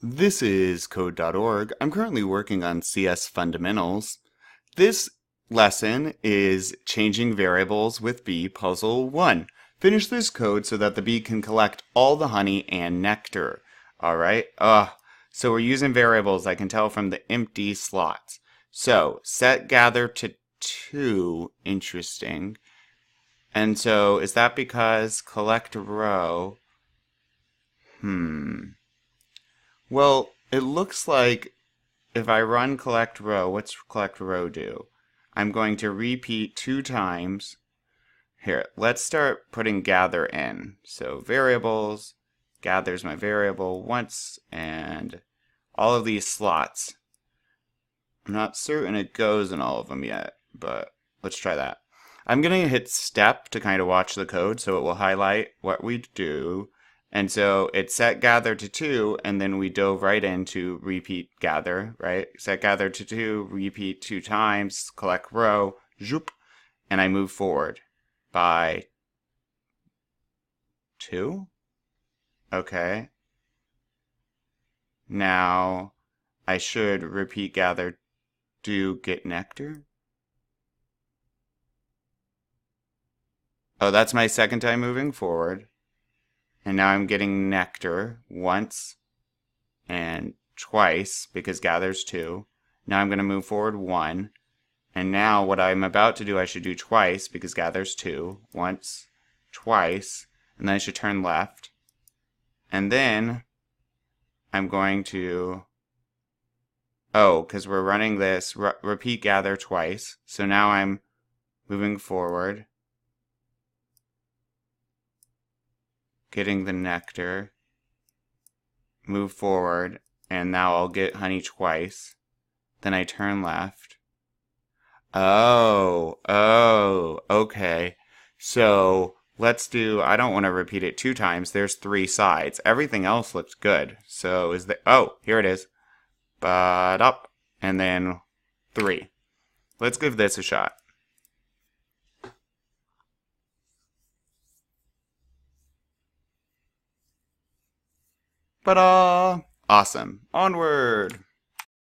This is Code.org. I'm currently working on CS Fundamentals. This lesson is Changing Variables with Bee Puzzle 1. Finish this code so that the bee can collect all the honey and nectar. Alright, so we're using variables, I can tell from the empty slots. So, set gather to 2, interesting. And so, is that because collect row? Well, it looks like if I run collect row, what's collect row do? I'm going to repeat 2 times. Here, let's start putting gather in. So variables, gathers my variable once, and all of these slots. I'm not certain it goes in all of them yet, but let's try that. I'm going to hit step to kind of watch the code so it will highlight what we do. And so it set gather to 2, and then we dove right into repeat gather, right? Set gather to 2, repeat 2 times, collect row, zoop, and I move forward by 2. Okay. Now I should repeat gather, do get nectar. Oh, that's my second time moving forward. And now I'm getting nectar once and twice because gathers 2. Now I'm going to move forward 1. And now what I'm about to do I should do twice because gathers 2. Once, twice, and then I should turn left. And then I'm going to, because we're running this, repeat gather twice. So now I'm moving forward, getting the nectar, move forward, and now I'll get honey twice. Then I turn left. Okay. So let's do, I don't want to repeat it 2 times. There's 3 sides. Everything else looks good. So is the, here it is. But up, and then 3. Let's give this a shot. Ta-da! Awesome. Onward!